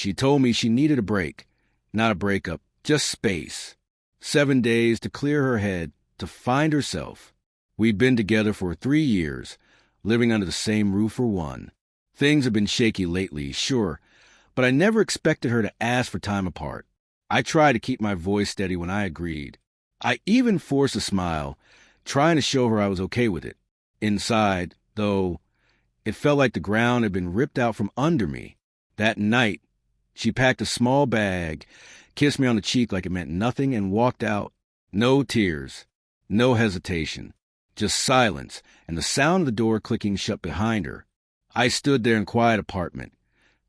She told me she needed a break, not a breakup, just space. 7 days to clear her head, to find herself. We'd been together for 3 years, living under the same roof for one. Things have been shaky lately, sure, but I never expected her to ask for time apart. I tried to keep my voice steady when I agreed. I even forced a smile, trying to show her I was okay with it. Inside, though, it felt like the ground had been ripped out from under me. That night, she packed a small bag, kissed me on the cheek like it meant nothing, and walked out. No tears, no hesitation, just silence and the sound of the door clicking shut behind her. I stood there in quiet apartment,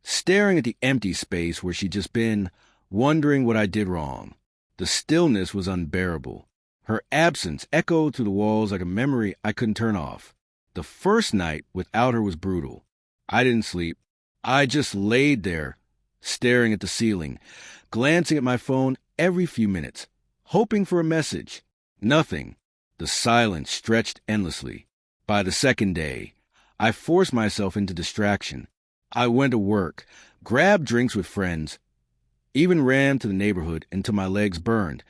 staring at the empty space where she'd just been, wondering what I did wrong. The stillness was unbearable. Her absence echoed through the walls like a memory I couldn't turn off. The first night without her was brutal. I didn't sleep. I just laid there, staring at the ceiling, glancing at my phone every few minutes, hoping for a message. Nothing. The silence stretched endlessly. By the second day, I forced myself into distraction. I went to work, grabbed drinks with friends, even ran to the neighborhood until my legs burned,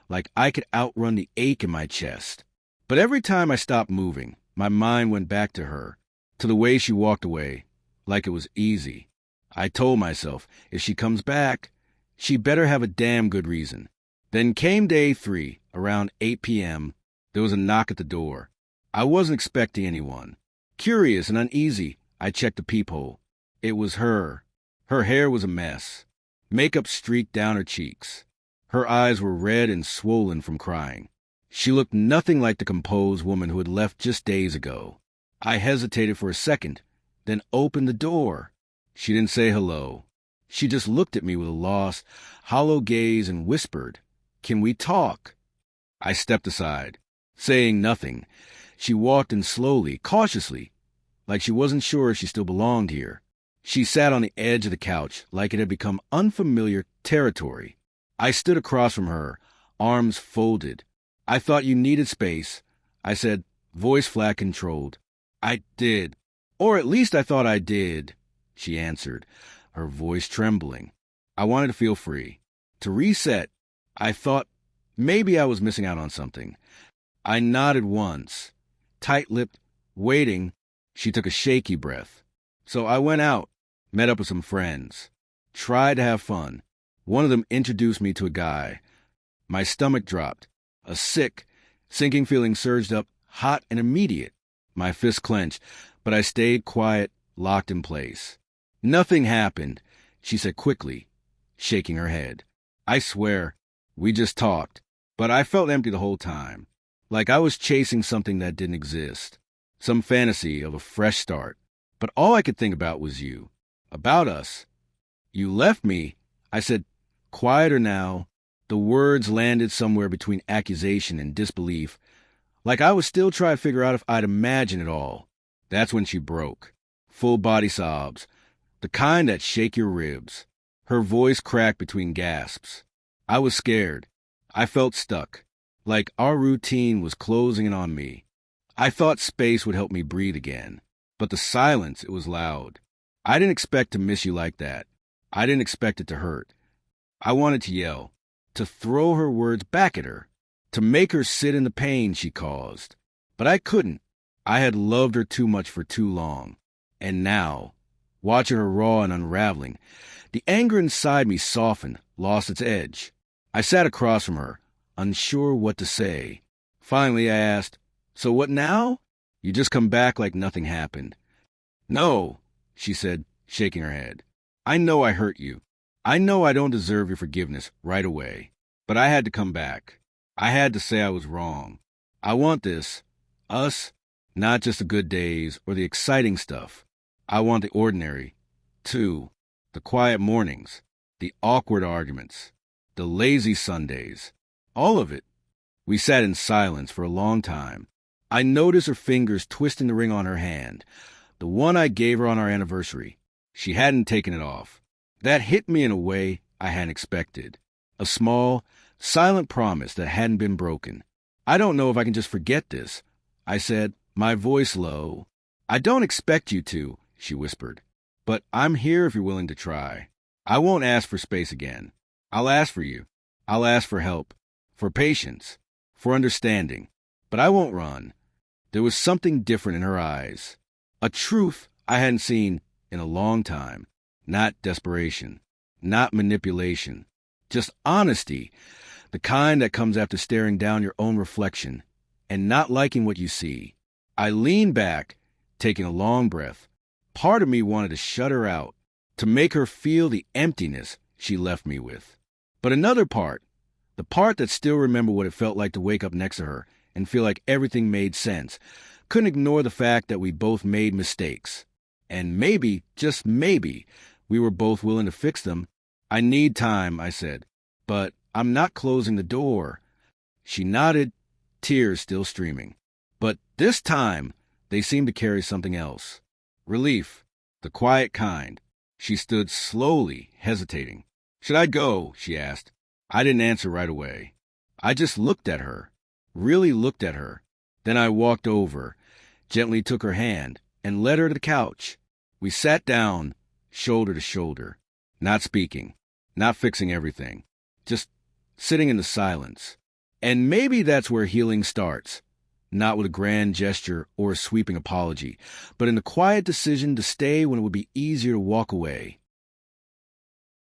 like I could outrun the ache in my chest. But every time I stopped moving, my mind went back to her, to the way she walked away, like it was easy. I told myself, if she comes back, she better have a damn good reason. Then came day 3, around 8 p.m. There was a knock at the door. I wasn't expecting anyone. Curious and uneasy, I checked the peephole. It was her. Her hair was a mess. Makeup streaked down her cheeks. Her eyes were red and swollen from crying. She looked nothing like the composed woman who had left just days ago. I hesitated for a second, then opened the door. She didn't say hello. She just looked at me with a lost, hollow gaze and whispered, "Can we talk?" I stepped aside. Saying nothing, she walked in slowly, cautiously, like she wasn't sure if she still belonged here. She sat on the edge of the couch like it had become unfamiliar territory. I stood across from her, arms folded. "I thought you needed space," I said, voice flat controlled. "I did. Or at least I thought I did," she answered, her voice trembling. I wanted to feel free. To reset, I thought maybe I was missing out on something. I nodded once. Tight-lipped, waiting, she took a shaky breath. So I went out, met up with some friends. Tried to have fun. One of them introduced me to a guy. My stomach dropped. A sick, sinking feeling surged up, hot and immediate. My fist clenched, but I stayed quiet, locked in place. "Nothing happened," she said quickly, shaking her head. "I swear, we just talked." But I felt empty the whole time, like I was chasing something that didn't exist, some fantasy of a fresh start. But all I could think about was you, about us. "You left me," I said, quieter now. The words landed somewhere between accusation and disbelief, like I was still trying to figure out if I'd imagined it all. That's when she broke. Full body sobs, the kind that shake your ribs. Her voice cracked between gasps. I was scared. I felt stuck, like our routine was closing in on me. I thought space would help me breathe again. But the silence, it was loud. I didn't expect to miss you like that. I didn't expect it to hurt. I wanted to yell, to throw her words back at her, to make her sit in the pain she caused. But I couldn't. I had loved her too much for too long. And now, watching her raw and unraveling, the anger inside me softened, lost its edge. I sat across from her, unsure what to say. Finally, I asked, "So what now?" "You just come back like nothing happened." "No," she said, shaking her head. "I know I hurt you. I know I don't deserve your forgiveness right away. But I had to come back. I had to say I was wrong. I want this, us, not just the good days or the exciting stuff. I want the ordinary, too. The quiet mornings, the awkward arguments, the lazy Sundays, all of it." We sat in silence for a long time. I noticed her fingers twisting the ring on her hand, the one I gave her on our anniversary. She hadn't taken it off. That hit me in a way I hadn't expected. A small, silent promise that hadn't been broken. "I don't know if I can just forget this," I said, my voice low. "I don't expect you to," she whispered. "But I'm here if you're willing to try." I won't ask for space again. I'll ask for you. I'll ask for help, for patience, for understanding. But I won't run. There was something different in her eyes. A truth I hadn't seen in a long time. Not desperation. Not manipulation. Just honesty. The kind that comes after staring down your own reflection and not liking what you see. I leaned back, taking a long breath. Part of me wanted to shut her out, to make her feel the emptiness she left me with. But another part, the part that still remembered what it felt like to wake up next to her and feel like everything made sense, couldn't ignore the fact that we both made mistakes. And maybe, just maybe, we were both willing to fix them. I need time, I said, but I'm not closing the door. She nodded, tears still streaming. But this time, they seemed to carry something else. Relief, the quiet kind. She stood slowly, hesitating. Should I go? She asked. I didn't answer right away. I just looked at her, really looked at her. Then I walked over, gently took her hand, and led her to the couch. We sat down, shoulder to shoulder, not speaking, not fixing everything, just sitting in the silence. And maybe that's where healing starts, not with a grand gesture or a sweeping apology, but in the quiet decision to stay when it would be easier to walk away.